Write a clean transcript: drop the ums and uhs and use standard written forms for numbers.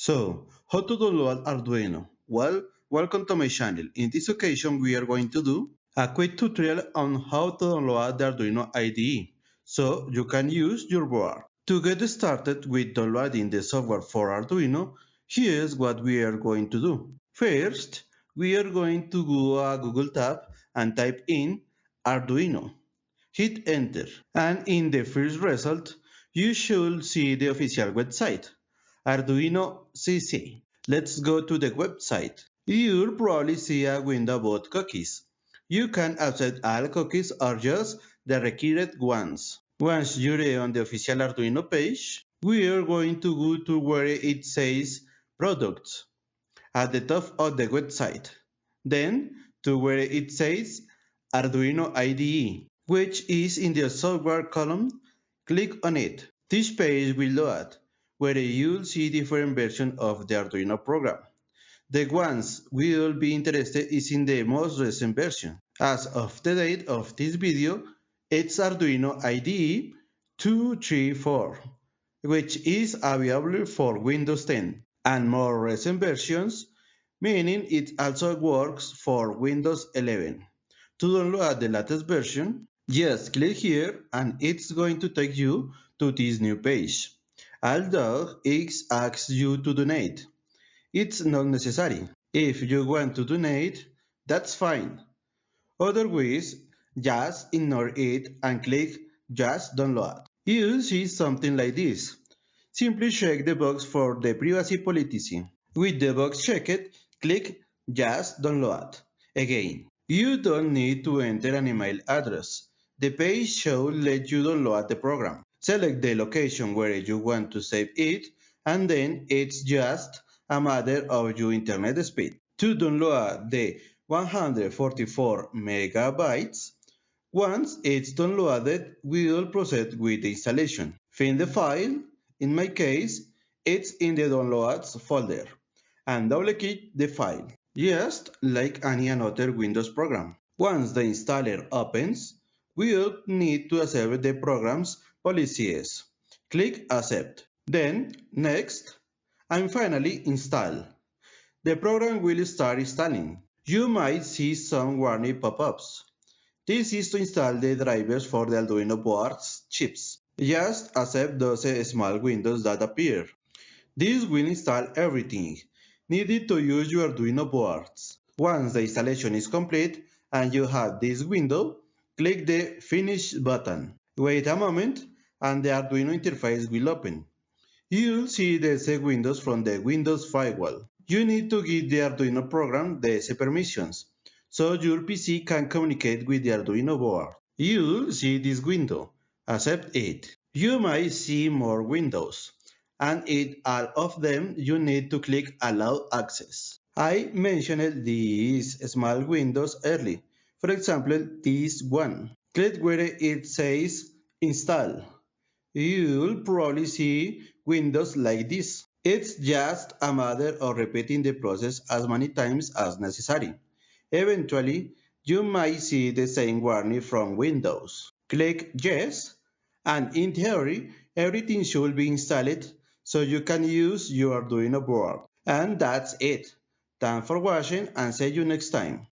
So, how to download Arduino? Well, welcome to my channel. In this occasion, we are going to do a quick tutorial on how to download the Arduino IDE, so you can use your board. To get started with downloading the software for Arduino, here's what we are going to do. First, we are going to go to Google tab and type in Arduino. Hit enter, and in the first result, you should see the official website, Arduino CC. Let's go to the website. You'll probably see a window about cookies. You can accept all cookies or just the required ones. Once you're on the official Arduino page, we are going to go to where it says Products at the top of the website. Then to where it says Arduino IDE, which is in the software column. Click on it. This page will load, where you'll see different versions of the Arduino program. The ones we'll be interested is in the most recent version. As of the date of this video, it's Arduino IDE 234, which is available for Windows 10 and more recent versions, meaning it also works for Windows 11. To download the latest version, just click here and it's going to take you to this new page. Although it asks you to donate, it's not necessary. If you want to donate, that's fine. Otherwise, just ignore it and click Just Download. You'll see something like this. Simply check the box for the privacy policy. With the box checked, click Just Download. Again, you don't need to enter an email address. The page should let you download the program. Select the location where you want to save it, and then it's just a matter of your internet speed. To download the 144 megabytes, once it's downloaded, we'll proceed with the installation. Find the file. In my case, it's in the Downloads folder, and double-click the file, just like any another Windows program. Once the installer opens, we'll need to accept the program's policies. Click Accept, then Next, and finally Install. The program will start installing. You might see some warning pop-ups. This is to install the drivers for the Arduino board's chips. Just accept those small windows that appear. This will install everything needed to use your Arduino boards. Once the installation is complete and you have this window, click the Finish button. Wait a moment and the Arduino interface will open. You'll see the ESC windows from the Windows firewall. You need to give the Arduino program the ESC permissions, so your PC can communicate with the Arduino board. You'll see this window. Accept it. You might see more windows, and in all of them you need to click Allow Access. I mentioned these small windows early. For example, this one. Click where it says Install. You'll probably see windows like this. It's just a matter of repeating the process as many times as necessary. Eventually, you might see the same warning from Windows. Click Yes, and in theory, everything should be installed so you can use your Arduino board. And that's it. Thanks for watching and see you next time.